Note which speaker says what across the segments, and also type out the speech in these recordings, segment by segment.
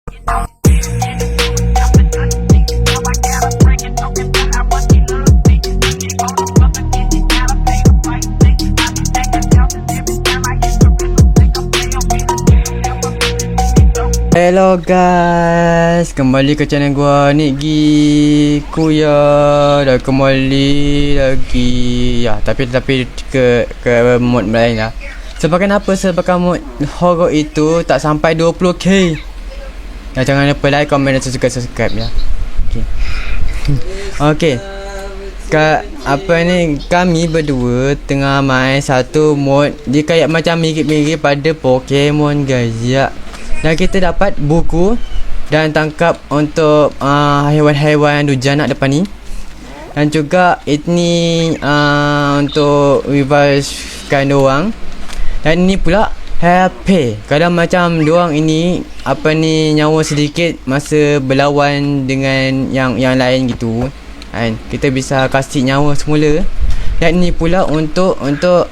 Speaker 1: Hello guys, kembali ke channel gua Niki Kuya. Dah kembali lagi ya, tapi ke mod lain lah. Sebabkan apa? Sebabkan mod horror itu tak sampai 20k. Ya, jangan lupa like, komen dan subscribe ya. Okey. Okey. Kami berdua tengah main satu mod. Dia kayak macam mirip-mirip pada Pokemon guys ya. Dan kita dapat buku dan tangkap untuk haiwan-haiwan dujanak depan ni. Dan juga ini untuk revivekan diorang. Dan ini pula HP. Kadang macam diorang ini nyawa sedikit masa berlawan dengan yang lain gitu. Dan kita bisa kasih nyawa semula. Dan ini pula untuk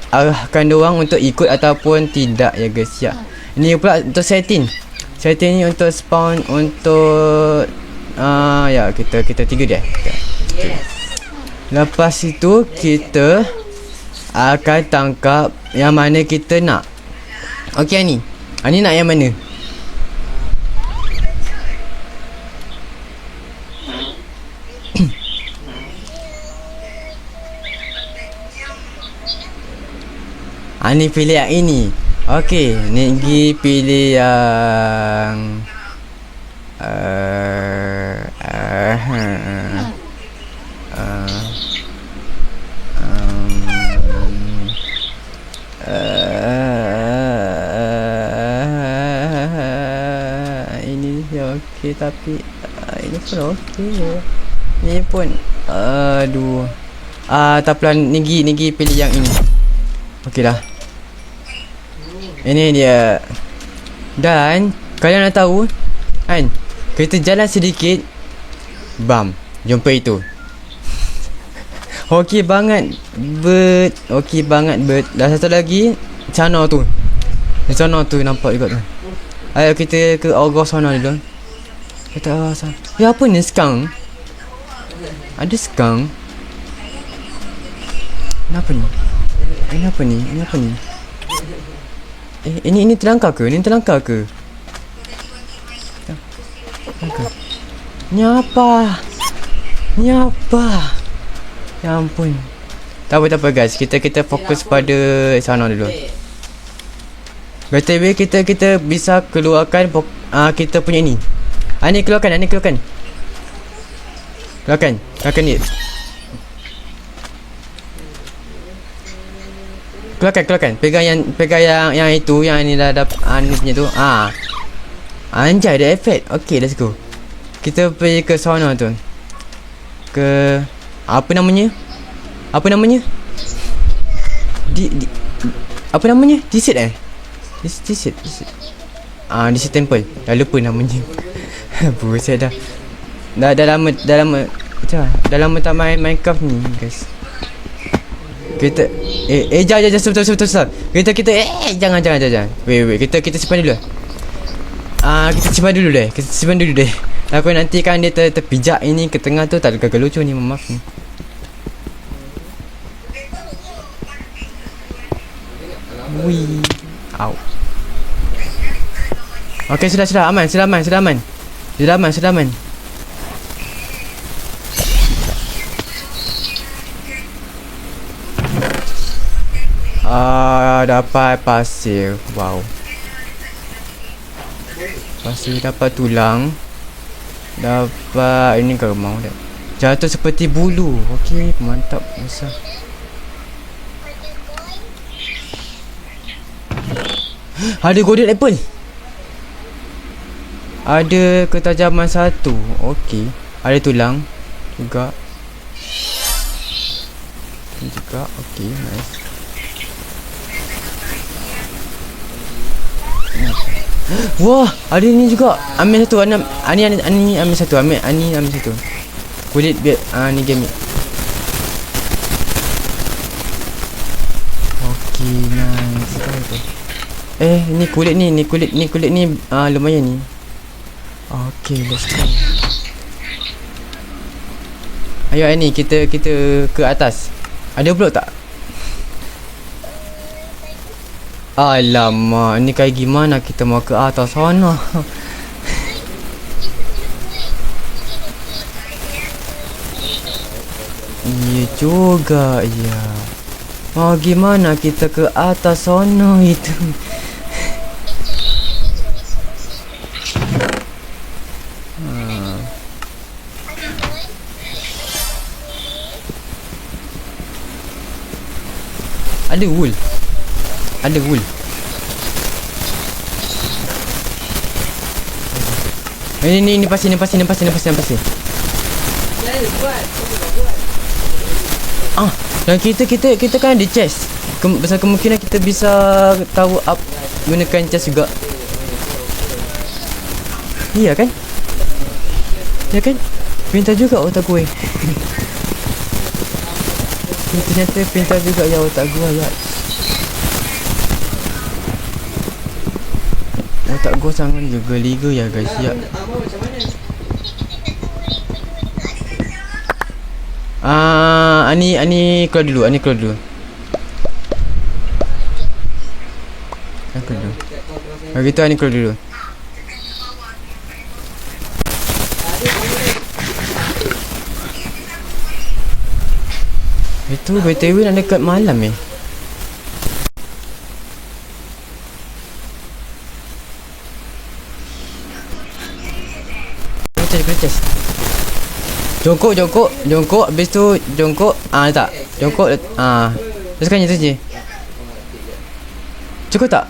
Speaker 1: arahkan diorang untuk ikut ataupun tidak ya guys ya. Ini pula untuk setting ni untuk spawn untuk ya kita tiga dia. Okay. Lepas itu kita akan tangkap yang mana kita nak. Okey Ani nak yang mana? Ani pilih yang ini. Okey, Niki pilih yang ini okey tapi ini pun okey. Ini pun aduh. Tapi Niki pilih yang ini. Okey dah. Ini dia. Dan kalian nak tahu kan, kita jalan sedikit, bam, jumpa itu. Okey banget bird. Dan satu lagi sana tu. Di sana tu nampak juga tu. Ayo kita ke Ogor sana dulu. Kita sana. Ya apa ni, skang? Ada skang? Kenapa ni? Ini apa ni? Ini terlangkar ke? Ini terlangkar ke? Ni apa? Ya ampun. Tak apa guys. Kita fokus pada sana dulu. BTW kita bisa keluarkan kita punya ni. Ani keluarkan. Keluarkan ni. Keluarkan. Pegang yang itu, yang ni dah dapat ni punya tu. Anjay, ada efek. Okey, let's go. Kita pergi ke sana tu. Ke apa namanya? Apa namanya? Disit Disit Temple. Dah lupa namanya. Buset dah. Dah lama macam dah lama tak main Minecraft ni guys. Kita jangan betul. Kita jangan. Wait. Kita simpan dulu. Kita simpan dulu deh. Aku nanti kan dia terpijak ini ke tengah tu, tak ada lucu ni, maaf ni. Wih. Au. Okey, sudah aman. Dapat pasir. Wow. Pasir, dapat tulang. Dapat ini kerbau dah. Jatuh seperti bulu. Okey, mantap. Besar. Ada golden apple. Ada ketajaman 1. Okey. Ada tulang juga. Okey, nice. Wah, ada ni juga. Ambil satu. Ani ambil satu. Ani ambil satu. Kulit biar ni game ni. Okey, nice. Ni kulit ni lumayan ni. Okay, let's go. Ayo ni kita ke atas. Ada blok tak? Alamak, ni kayak gimana kita mau ke atas sana? Iya juga ya. Mau gimana kita ke atas sana itu? Ada wool. Ada wool. Ni pasti. Dan kita kan ada chest. Besar kemungkinan kita bisa tahu up gunakan chest juga. Iya kan? Ya kan? Pintar juga otak gue. Ternyata pintar juga ya otak gue ya. Otak gue sangat geliga ya guys ya. Ani keluar dulu. Ani keluar dulu. Kalau gitu Ani keluar dulu. Itu BTW nak dekat malam Kertas. Jongkok, habis tu jongkok. Tak. Jongkok. Terus kan itu je. Cukup tak?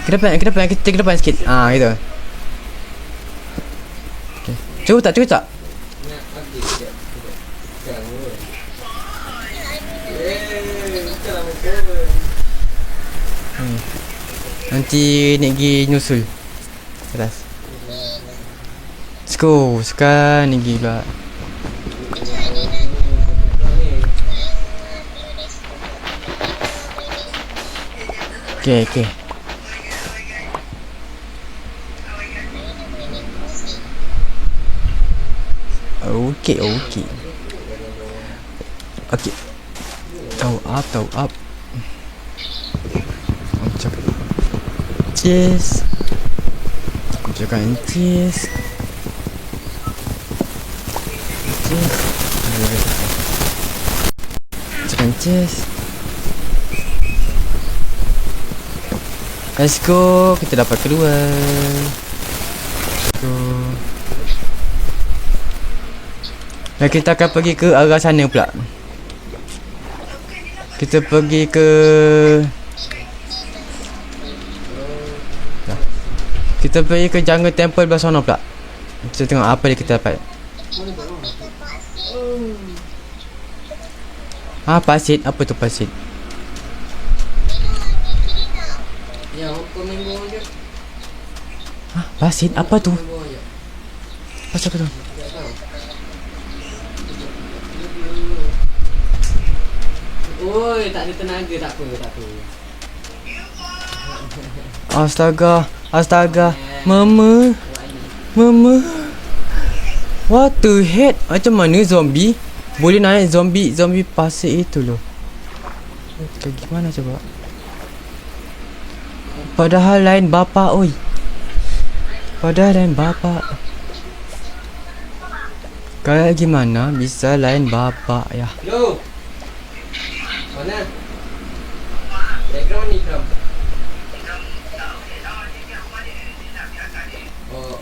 Speaker 1: Ke depan sikit. Gitu. Okay. Cukup tak? Nanti nak pergi nyusul atas. Let's go. Sekarang ni pergi pula. Okay. Okay. Tahu up. Cheers. Jangan cheers. Let's go. Kita dapat kedua. Let's go. Dan kita akan pergi ke arah sana pula. Kita pergi ke Jungle Temple belah sana pula. Kita tengok apa yang kita dapat. Pasit. Apa tu pasit?
Speaker 2: Ya, pemimbo je.
Speaker 1: Pasit apa tu? Pasit apa tu?
Speaker 2: Oi, tak ada tenaga, tak apa.
Speaker 1: Astaga. Mama. What the heck? Macam mana zombie boleh naik zombie pasir itu loh. Gimana coba? Padahal lain bapa oi. Kayak gimana bisa lain bapa ya?
Speaker 2: Hello. Mana? Background ni kram.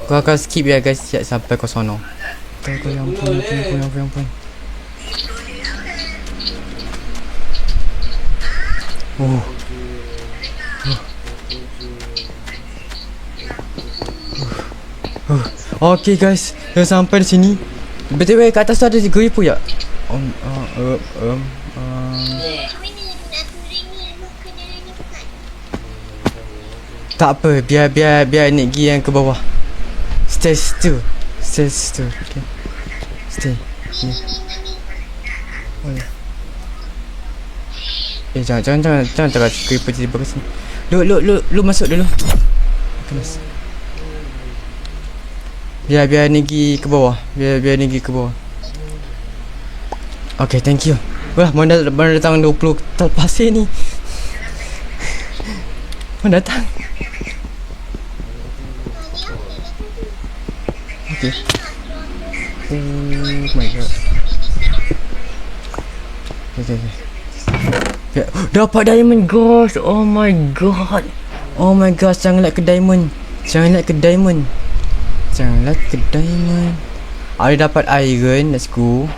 Speaker 1: Kau akan skip ya guys sampai ke sono. Kau yang pun. Okay guys, dah sampai di sini. BTW kat atas tu ada gripo ya? Tak apa, biar Nik pergi yang ke bawah. Stay still. Okay. Stay. Jangan cakap creeper tiba ke sini. Lu masuk dulu. Kemas. Biar ni pergi ke bawah. Biar ni pergi ke bawah. Okay, thank you. Wah, mana datang 20 pasir ni. Mana datang? Okay. Oh my god. Okay. Dapat diamond, guys. Oh my god. Oh my god, sangat ke diamond. Ada dapat iron. Let's go.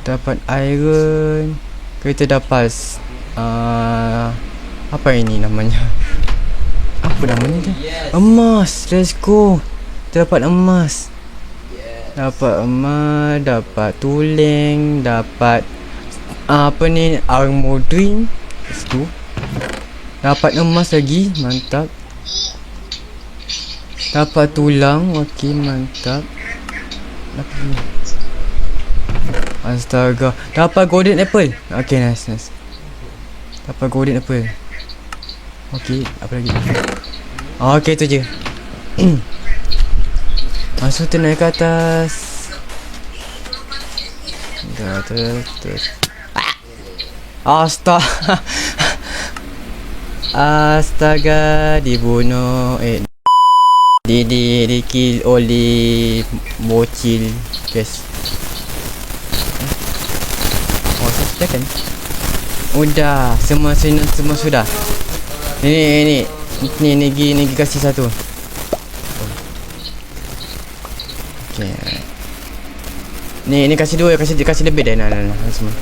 Speaker 1: Dapat iron. Kita dapat apa ini namanya? Apa namanya tu? Emas. Let's go. Kita dapat emas. Dapat emas, dapat tulang, dapat apa ni, armor dream. Let's go. Dapat emas lagi, mantap. Dapat tulang, okey, mantap. Apa ni? Astaga, dapat golden apple. Okay, nice. Dapat golden apple. Okay, apa lagi? Okay, tu je. Masuk tu naik ke atas. Astaga, dibunuh. Di kill oleh bocil, guys. Sudah kan? Udah, semua sudah. Ni kasih satu. Okay. Ni kasih dua, kasih lebih dah. Nah, semua.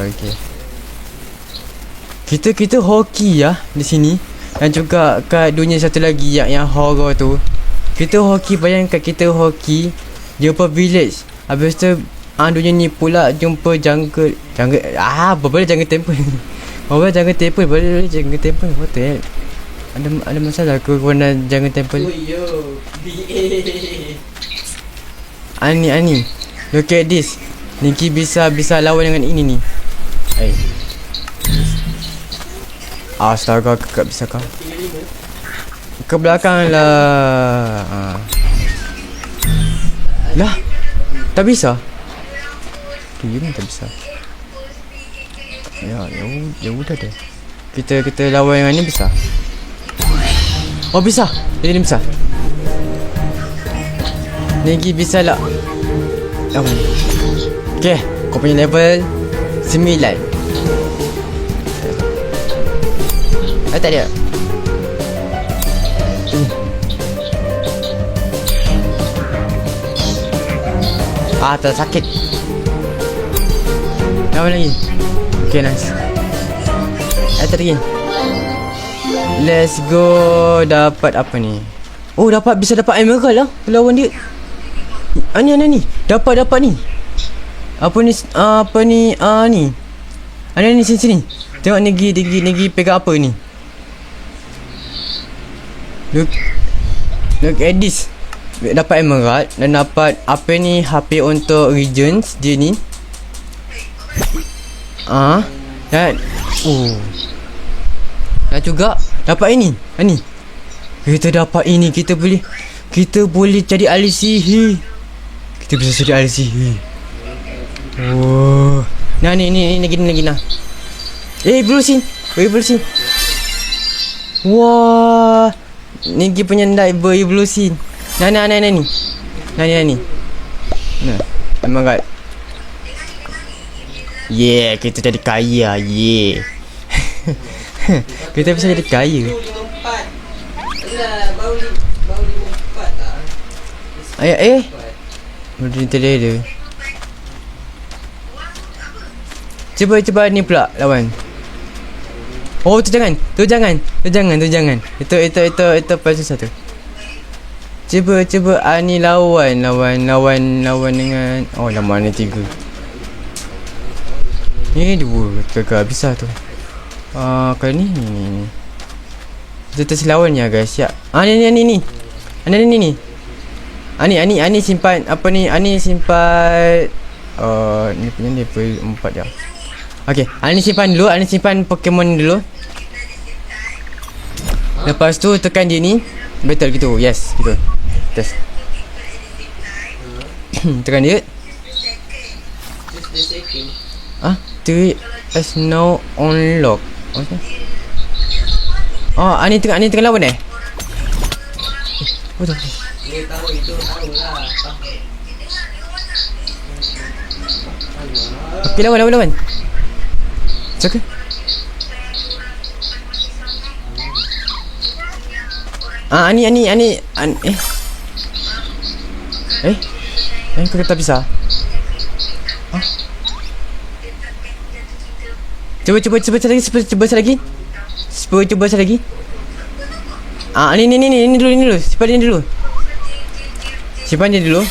Speaker 1: Okay. Kita hoki ya di sini. Dan juga kat dunia satu lagi yang horror tu. Kita hoki, bayangkan kita hoki jumpa village. Habis tu dunia ni pula jumpa jungle. Boleh jungle temple. Boleh jungle temple. What the hell? Ada masalah ke guna jungle temple? Ani. Look at this. Niki bisa lawan dengan ini ni. Astaga, kakak bisa kah? Ke belakang lah. Lah, tak bisa. Tu tak bisa. Ya udah deh. Kita lawan yang ni bisa. Oh, bisa. Jadi ni bisa. Negi bisa lah. Okay, kau punya level 9. Tak ada. Tersakit. Apa lagi? Okay, nice. Lagi. Let's go. Dapat apa ni? Oh, bisa dapat emerald lah lawan dia. Ni. Dapat ni. Apa ni? Ni. Ni sini. Tengok Negi pegang apa ni? Look at this. Dapat emerald dan dapat apa ni, HP untuk regions dia ni. Dan juga dapat ini. Kita dapat ini, kita boleh jadi ahli sihir. Kita bisa jadi ahli sihir. Oh. Nah, ni lagi nah. Evolution. Wah. Negi punya diver evolution. Nah, ni. Nah, emerald. Yeah, kita jadi kaya. Yeah. Kita bisa jadi kaya.
Speaker 2: Baru 54 lah.
Speaker 1: Baru dia. Cuba ni pula lawan. Oh, tu jangan. Itu pasal satu. Cuba ni lawan dengan lawan ni 3. Ni 2 kagak bisa tu. Kali ni. Kita terlawan ya guys. Ya. Ni. Ni simpan apa ni? Ni simpan ni punya level 4 dah. Okey, ni simpan dulu. Ni simpan Pokemon dulu. Lepas tu tekan dia ni. Betul gitu. Yes, gitu. Test. Tekan dia.
Speaker 2: Just the second.
Speaker 1: Do it as now unlock. Okay. Oh, ani tengah lawan Betul.
Speaker 2: Dia tahu itu, tahu lah.
Speaker 1: Okay, lawan. Cakap. Ani. Kau kata bisa. Cuba lagi. Ini dulu. Simpan dia dulu.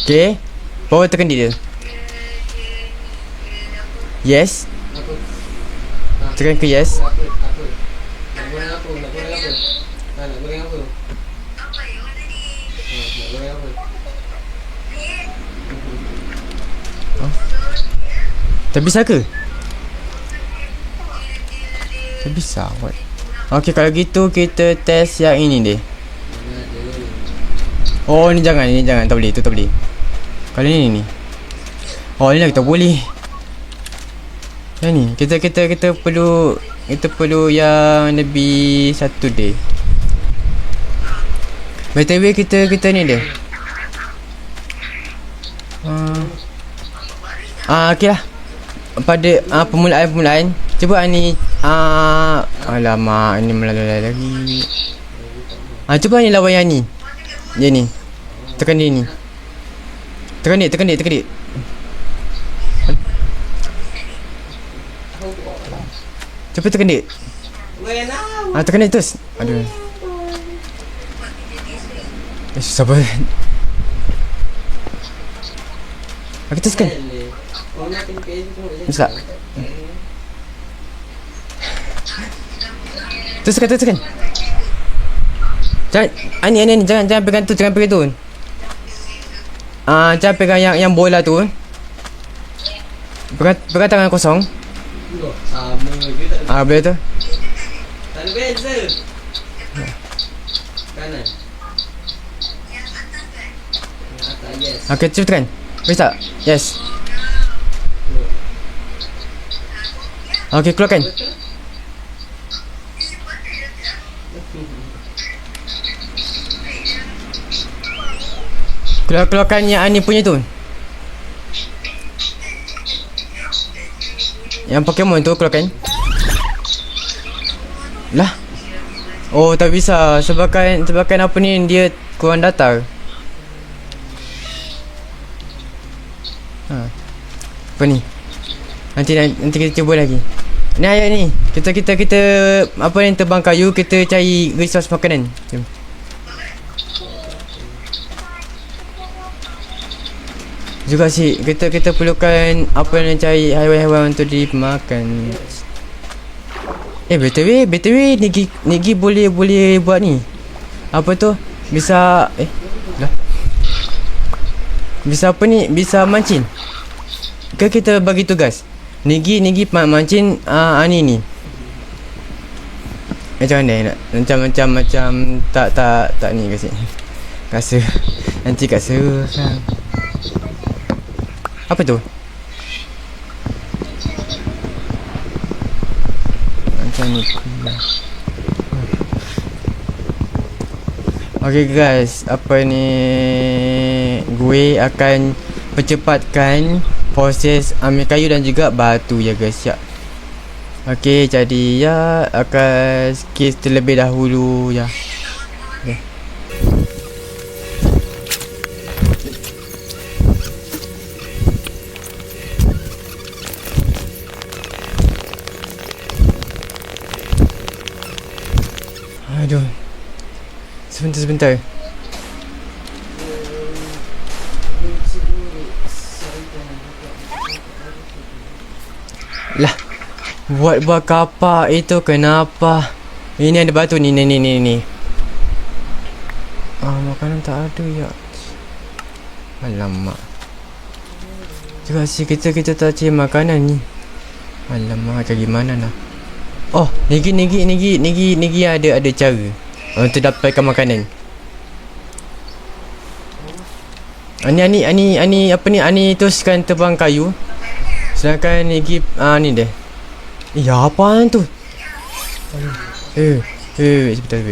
Speaker 1: Okay. Bawa tekan dia. Yes. Tekan ke yes.
Speaker 2: Nak goreng apa? Nak goreng apa?
Speaker 1: Tak bisa ke? Tak bisa. What? Okay, kalau gitu kita test yang ini deh. Oh, ni jangan. Tak boleh. Itu tak boleh. Kalau ni. Oh, ni lah kita boleh. Yang ni. Kita perlu yang lebih satu deh. BTW kita ni deh. Okay lah. Pada permulaan cuba ni alamak, ini melalui lagi. Cuba ni lawan yang ni. Dia ni. Tekan dia ni. Tekan dia. Cuba tekan dia. Tekan dia terus. Aduh. Susah banget. Aku teruskan. Bisa. Teruskan. Jangan pegang tu. Jangan pegang yang bola tu. Pegang tangan kosong.
Speaker 2: Sama je tak ada.
Speaker 1: Boleh tu.
Speaker 2: Tak ada beza. Kanan. Yes.
Speaker 1: Okay, cuba tekan. Bisa tak? Yes. Okay, keluarkan. Keluarkan yang Ani punya tu. Yang Pokemon tu keluarkan. Lah. Oh, tak bisa. Sebabkan apa ni, dia kurang data. Apa ni? Nanti kita cuba lagi. Ni ayat ni. Kita apa yang terbang kayu, kita cari resource makanan. Jom. Juga sih kita perlukan apa yang cari haiwan-haiwan untuk dimakan. BTW Nigi boleh buat ni. Apa tu? Bisa lah. Bisa apa ni? Bisa mancing. Ke kita bagi tugas. Nigi mancing Ani ni. Macam mana nak macam tak ni kasi. Rasa nanti kat seru kan. Apa tu? Macam ni. Okay guys, apa ni, gue akan percepatkan proses ambil kayu dan juga batu ya guys ya. Okay, jadi ya akan skip terlebih dahulu ya. Okay. Aduh. Sebentar. Lah. Buat kapak itu kenapa? Ini ada batu ni. Makanan tak ada ya. Alamak. Juga sih kita tak cari makanan ni. Alamak, macam gimana lah. Oh, Negi ada cara untuk dapatkan makanan. Ani apa ni? Ani teruskan terbang kayu. Sedangkan Negi ni dia. Ya apaan tu? Sebentar.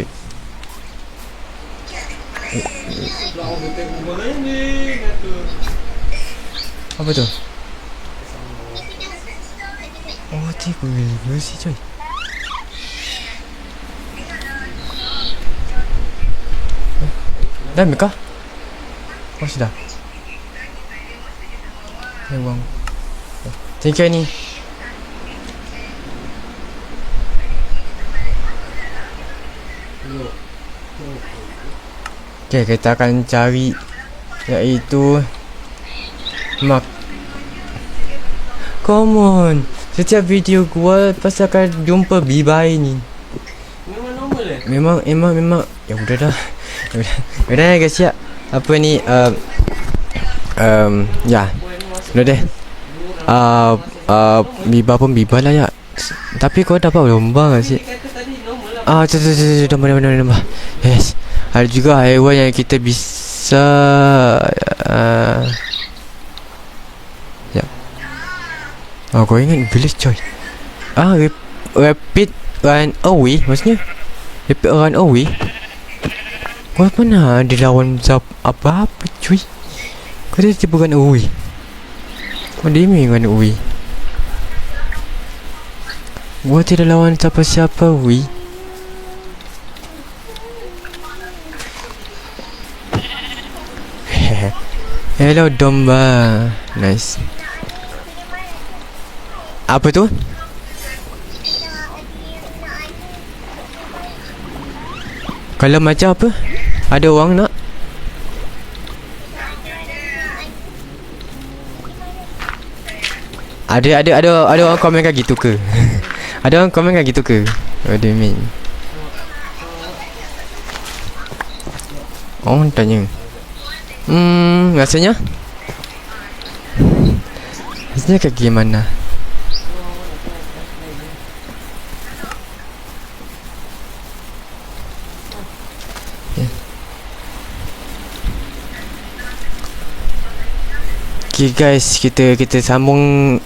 Speaker 1: Apa tu? Oh, tiba si coy. Dah ambil kah? Oh, sudah. Buang. Thank you, ni. Okay, kita akan cari iaitu Come on. Setiap video gua pasti akan jumpa bibai ni.
Speaker 2: Memang normal eh?
Speaker 1: Memang. Ya udah dah. Udah guys ya. Apa ni ya. Udah deh. Biba pun biba lah ya. Tapi kau dapat lomba gak sih?
Speaker 2: Kata tadi normal lah.
Speaker 1: Dah. Yes. Ada juga haiwan yang kita bisa ya. Kau ingat village coy. Rapid run away maksudnya. Rapid run away. Kau pernah ada lawan apa-apa cuy. Kau dah tiba run away. Kau demi run away. Gua tidak lawan siapa-siapa weh. Hello domba. Nice. Apa tu? Kalau macam apa? Ada orang nak? Ada orang komen kan gitu ke? Ada orang komen kan gitu ke? What do you mean? Orang tanya. Rasanya kayak gimana? Okay guys, kita sambung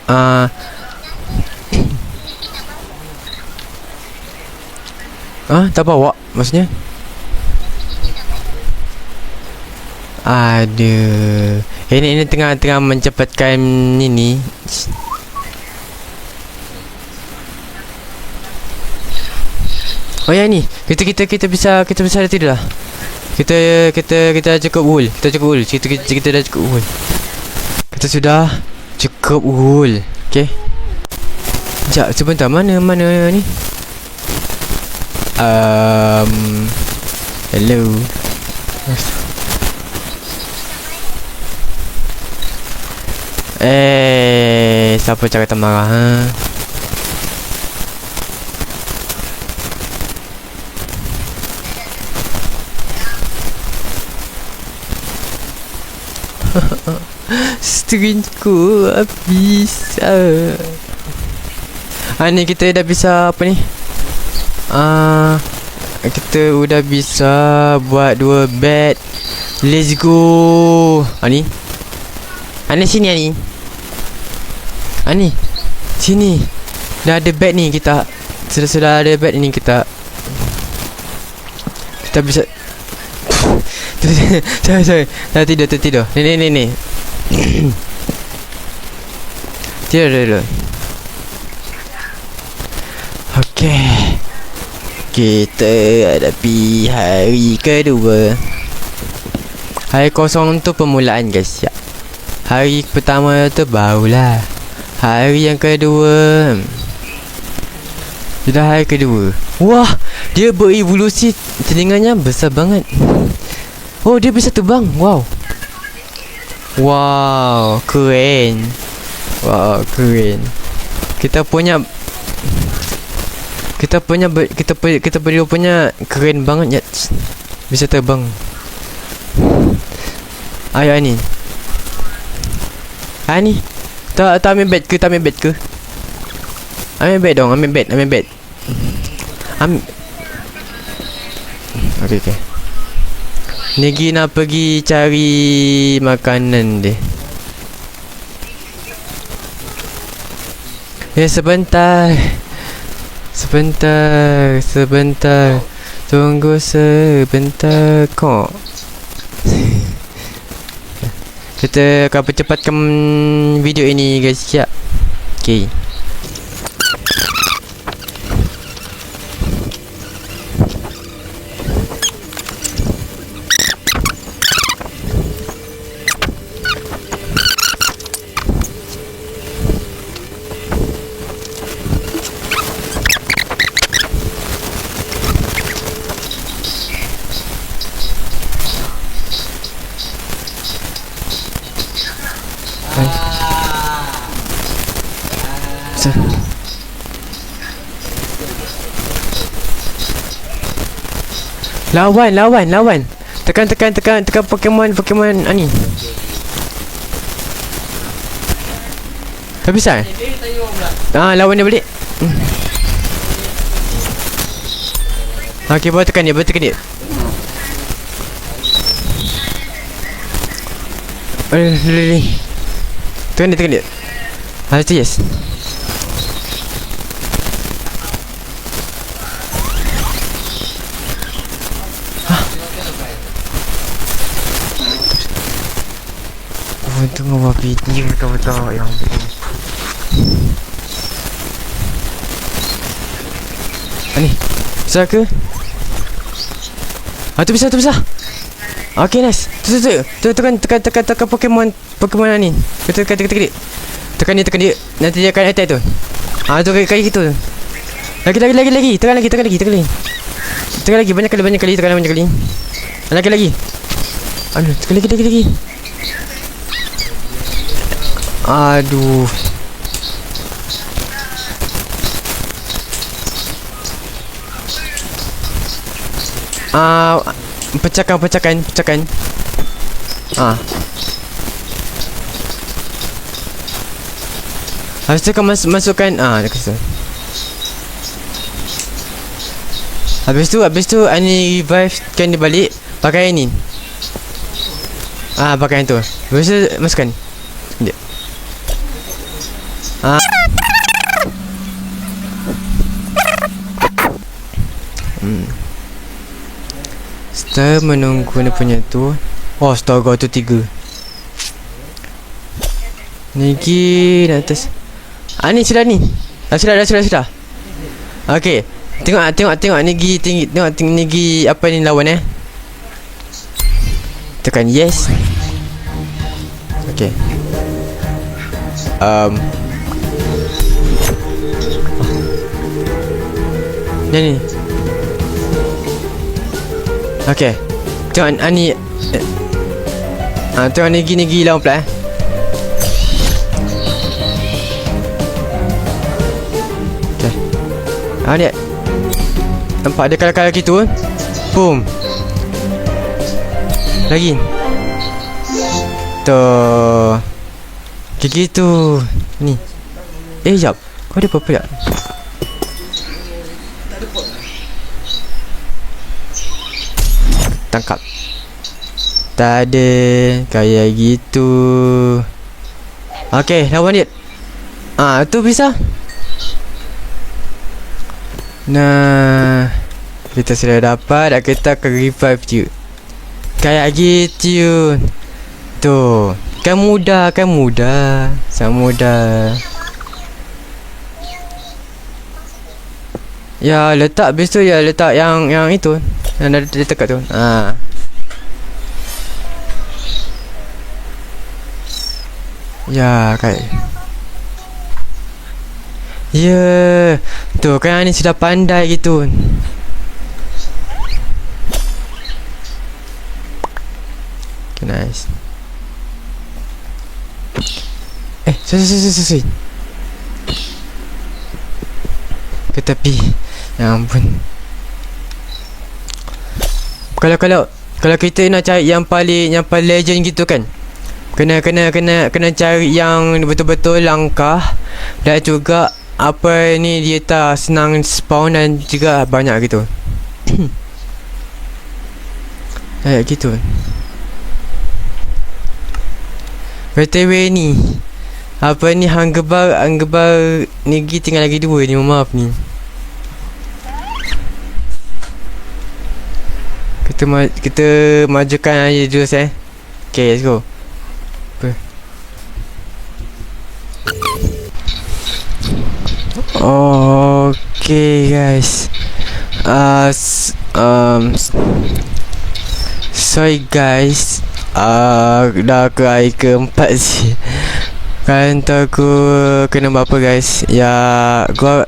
Speaker 1: tak bawa maksudnya? Aduh. Ini tengah mencepatkan ini. Oh ya ni, kita bisa tidur lah. Kita cukup wool. Kita dah cukup wool. Kita sudah cukup wool. Okay. Sekejap, sebentar. Mana ni? Hello. Siapa cakap tak marah ha? Stringku habis. Ni kita dah bisa apa ni? Kita udah bisa buat 2 bed. Let's go. Ni sini ni. Sini. Dah ada bed ni kita. Sudah ada bed ni kita bisa. Sorry. Dah tidur. Ni. Tidur. Okay. Kita hadapi hari kedua. Hari kosong tu permulaan guys ya. Hari pertama tu barulah. Hari yang kedua. Sudah hari kedua. Wah, dia berevolusi. Telinganya besar banget. Oh, dia bisa terbang. Wow, keren. Kita berdua punya keren banget ya. Bisa terbang. Ayo ni. Tak ambil bed ke? Ambil bed dong, ambil bed. Okay. Negi nak pergi cari makanan deh. Sebentar. Tunggu sebentar kok. Kita akan percepatkan video ini guys. Siap. Okay. Lawan. Tekan Pokemon ni. Tak bisa. Lawan dia balik. Okey, bawa tekan dia. Tekan dia. Itu yes. Tengah buat video betul-betul yang betul. Ni, bisa ke? Tu bisa. Okay, nice. Tu tekan Pokemon ni. Tekan dia. Nanti dia akan attack tu. Tu kali gitu. Lagi. Tekan lagi. Banyak kali. Lagi. Aduh, tekan lagi. Aduh. Pecahkan. Habis tu kau masukkan dekat situ. Habis tu ani revive kan dia balik pakai ni. Pakai yang tu. Habis tu masukkan. Dia. Setelah menunggu dia punya tu. Astaga, tu 3. Negi di atas. Ni sudah ni. Sudah. Okey. Tengok Negi tinggi. Tengok Negi apa ni lawan Tekan yes. Okey. Ni. Okey. Tengok ni. Tengok Negi lawan pula Okey. Ni. Nampak dia kalau gitu. Boom. Lagi. Tuh. Kayak gitu. Ni. Jap. Kau ada apa-apa tak? Tangkap. Tak ada. Kayak gitu. Okey, lawan dia. Tu bisa. Nah, kita sudah dapat. Kita akan revive dia. Kayak gitu. Tuh. Kan mudah. Sangat mudah. Ya, letak habis tu letak yang itu. Yang dah tekat tu. Ya, kayak. Ya. Tu kan ni sudah pandai gitu. Okay, nice. Sui. Ke tepi. Ya ampun. Kalau kita nak cari yang paling legend gitu kan. Kena cari yang betul-betul langkah dan juga apa ni, dia tak senang spawn dan juga banyak gitu. Kayak gitu. BTW ni, apa ni, hang gebal Negi tinggal lagi 2 ni, maaf ni. Kita majukan aja dulu Okay, let's go. Apa? Okay guys. Sorry guys. Dah ke hari keempat sih. Kalian tahu aku kena buat apa guys? Ya, gua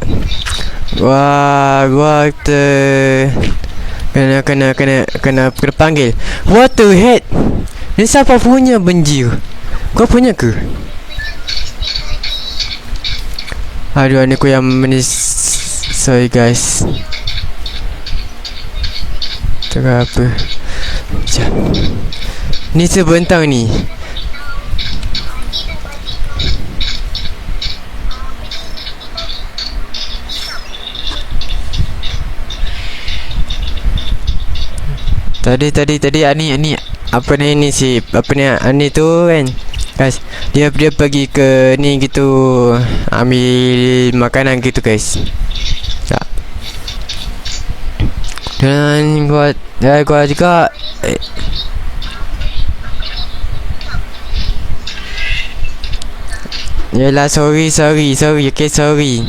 Speaker 1: kena panggil. What the heck? Ni siapa punya banjir? Kau punya ke? Aduh, ni aku yang menis. Sorry guys. Cakap apa? Sekejap. Ni sebentang ni. Tadi Ani apa ni si apa ni Ani tu kan guys, dia pergi ke ni gitu, ambil makanan gitu guys ya. Dan gua juga Yelah, sorry okay, sorry.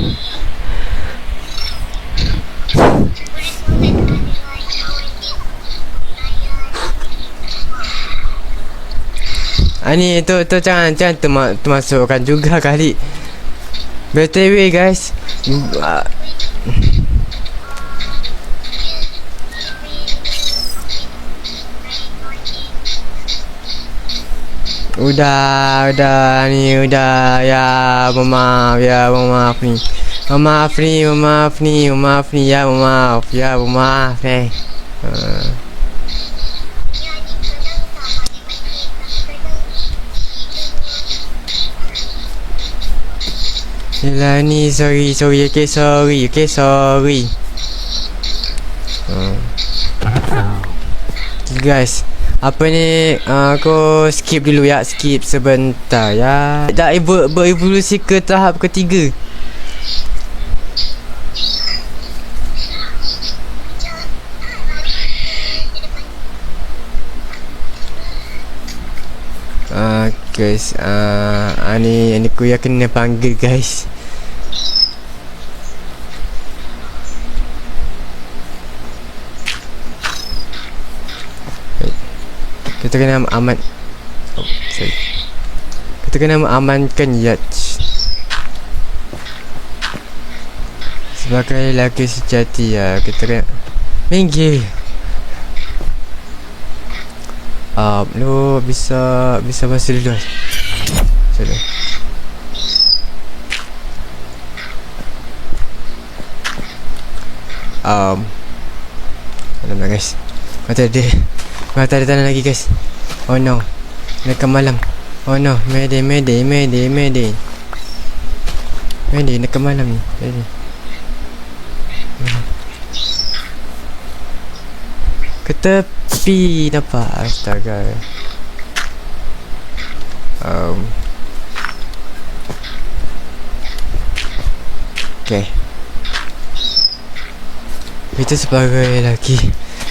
Speaker 1: Ni tu jangan termasukkan juga kali. BTW guys, udah ni udah ya, maaf ni ya, maaf Yelah ni, sorry okay, sorry. Guys, apa ni, aku skip dulu ya, skip sebentar ya. Dah berevolusi ke tahap ketiga. Guys, ni aku yang kena panggil guys. Kita kena Kita kena mengamankan Yacht sebagai lelaki sejati ya. Kita kena minggir. Lu bisa bahasa dulu. Sorry. Alamak guys, mata dia tanah lagi guys. Oh no, dekat malam. Oh no, mayday, dekat malam ni. Ke tepi nampak. Astaga. Okay, kita sebagai lelaki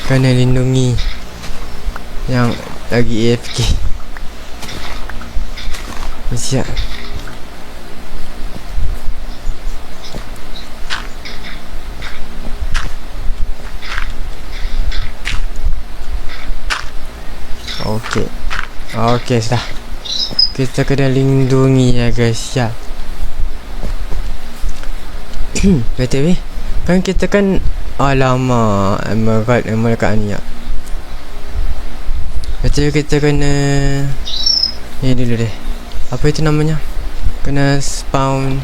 Speaker 1: kena lindungi yang lagi AFK. Siap. Okay, sudah. Kita kena lindungi ya guys ya. BTW, kan kita kan alamak emerald kat ni ya. BTW kita kena ni dulu deh. Apa itu namanya? Kena spawn.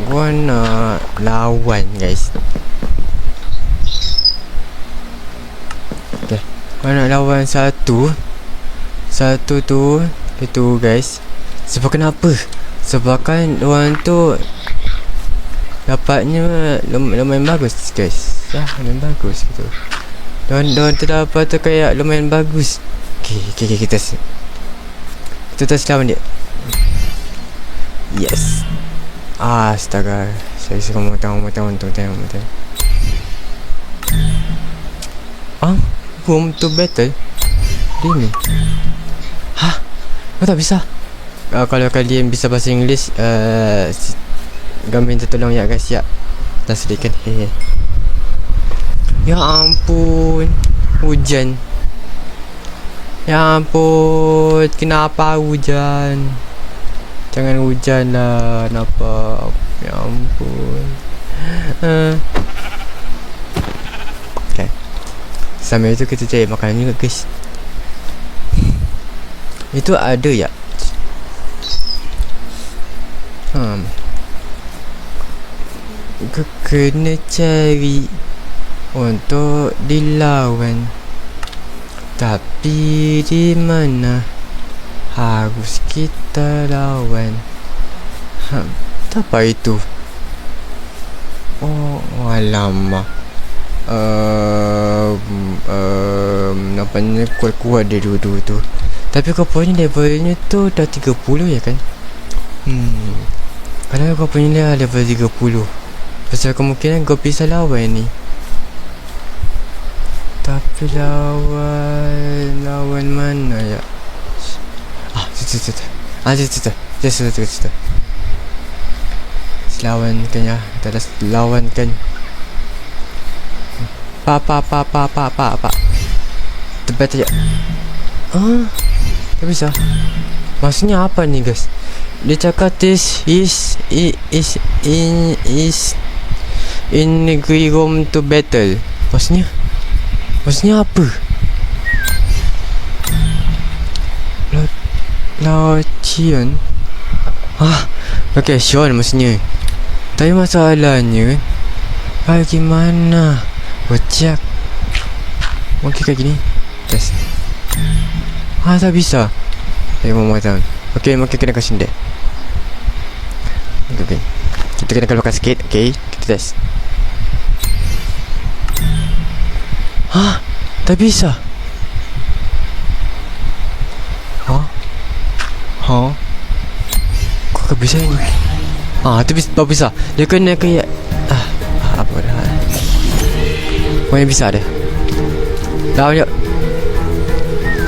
Speaker 1: Gua nak lawan guys. Okay, gua nak lawan satu tu itu guys. Sebab kenapa? Sebab kan orang tu dapatnya lumayan bagus guys. Lumayan bagus gitu. Diorang tu dapat tu kayak lumayan bagus. Okay, kita tes lawan dia. Yes. Astaga. Saya mau tahu. Room to battle. Ini. Tak bisa. Kalau kalian bisa bahasa Inggeris, kami minta tolong ya guys ya. Translatekan. Ya ampun. Hujan. Ya ampun. Kenapa hujan? Jangan hujan lah. Kenapa? Ya ampun. Okay. Sambil itu kita cari makanan juga guys. Itu ada ya? Kena cari untuk dilawan. Tapi di mana harus kita lawan? Apa itu? Oh, alamak. Nampaknya kuat-kuat dia dulu tu. Tapi kau punya levelnya tu dah 30 ya kan? Kalau kau punya level 30, besar kemungkinan kau bisa lawan ni. Tapi lawan mana ya? Cerita. Lawankan ya. Kita dah lawankan. Pa. Tepat aja. Tak bisa. Maksudnya apa ni guys? Dia cakap this is in room to battle. Maksudnya apa? Laucian. Okay, Sean maksudnya. Tapi masalahnya bagaimana? Bocak. Mungkin kayak gini. Test. Tak bisa. Mau tahu. Okay, mungkin kena kasih dia. Okay. Kita kena keluarkan sikit. Okay, kita test. Tak bisa. Kok tak bisa ni? Tak bisa. Dia kena kayak apa dah. Mana bisa dia? Lawan dia.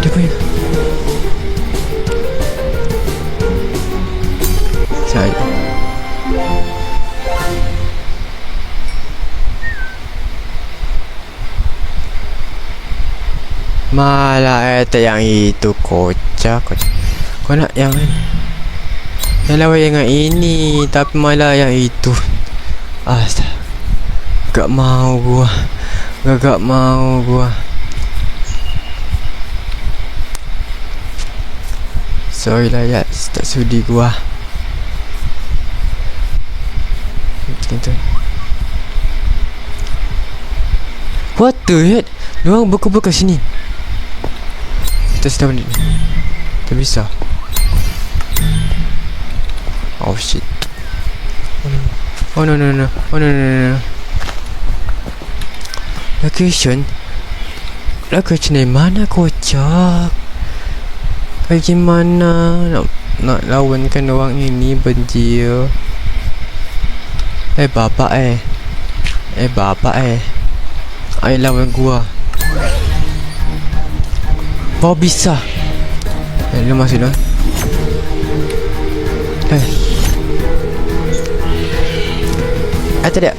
Speaker 1: Dia punya. Saya. Malah yang itu kocak. Kau nak yang ni? Yang lawan yang ini, tapi malah yang itu. Astaga. Gak mau gua. Sorry lah ya, tak sudi gua. Gitu. What the heck? Diorang berkumpul kat sini. Kita sedang ni. Tak bisa. Oh shit. Oh no. Location dari mana kocak? Bagaimana nak lawankan orang ini benci? Bapak Ayo lawan gua. Oh bisa. Lu masih dah. Ada dia.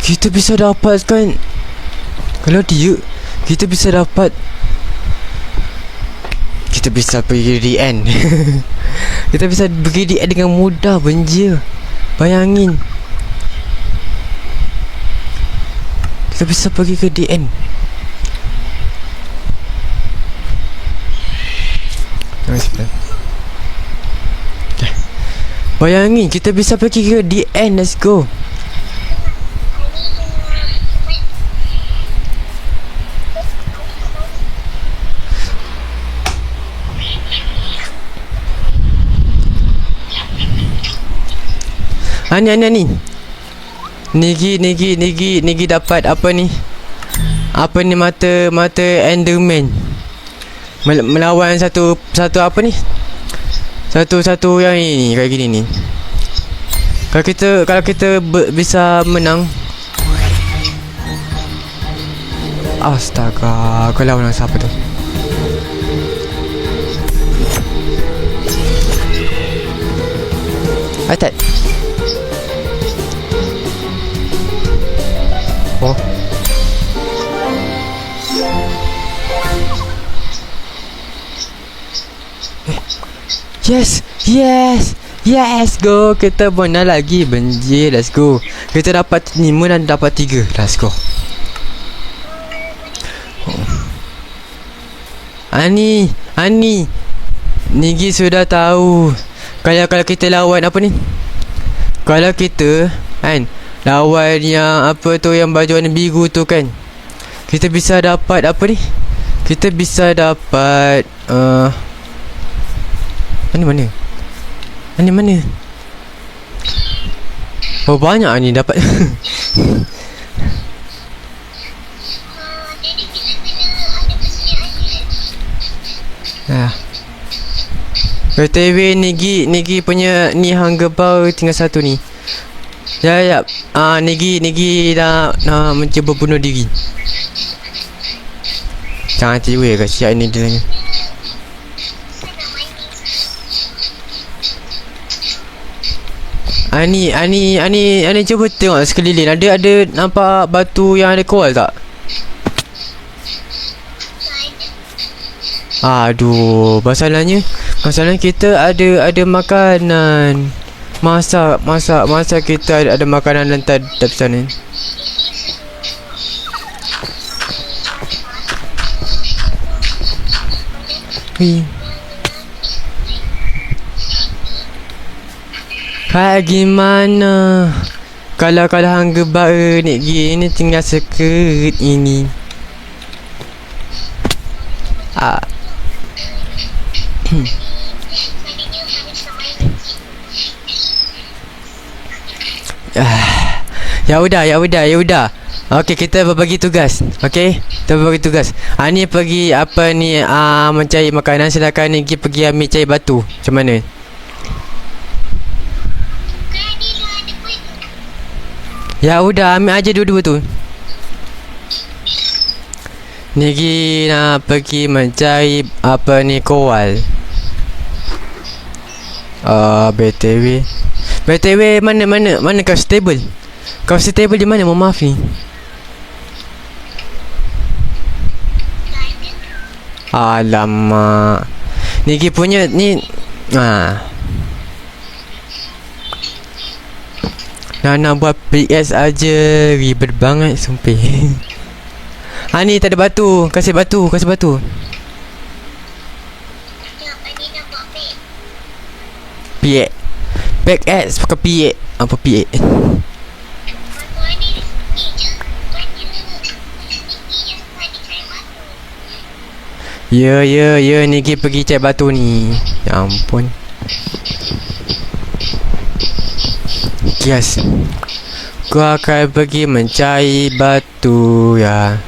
Speaker 1: Kita bisa dapatkan. Kalau dia, kita bisa dapat. Kita bisa pergi di end. Kita bisa pergi di end dengan mudah, benja. Bayangin. Kita bisa pergi ke DN. Bayangin kita bisa pergi ke DN. Let's go. Ani. Nigi dapat apa ni? Apa ni mata Enderman. Melawan satu apa ni? Satu yang ini kayak gini ni. Kalau kita bisa menang. Astaga, kau lawan siapa tu? Atat. Oh. Yes, go. Kita menang lagi, benji. Let's go. Kita dapat 5 dan dapat 3. Let's go. Ani. Nigi sudah tahu. Kalau kita lawan apa ni? Kalau kita kan lawan yang apa tu, yang baju warna biru tu kan, kita bisa dapat apa ni? Kita bisa dapat Mana? Oh, banyak ni dapat. BTW Nigi punya ni hunger bar tinggal satu ni. Ya. Nigi dah mencuba bunuh diri. Jangan tiru kasihan ni dia lagi. Ani cuba tengok sekeliling. Ada nampak batu yang ada coal tak? Aduh, masalahnya kita ada makanan. Masa kita ada makanan lantai di sana. Kayak gimana? Kalau hunger bar ni gini tinggal sekert ini. Ya udah. Okey, kita berbagi tugas. Okey, kita berbagi tugas. Ni pergi apa ni mencari makanan. Silakan Nigi pergi ambil cari batu. Macam mana? Ya udah, ambil aja dua-dua tu. Nigi nak pergi mencari apa ni coal. BTW mana kau stable? Kau stable di mana? Mohon maaf ni. Alamak. Nigi punya ni Nak buat PS aja ribet banget sumpah. Ni tak ada batu. Kasih batu. Piek. Back X pakai piek. Apa piek? Ya, Nigi pergi cek batu ni. Ya ampun. Yes. Gua akan pergi mencari batu ya.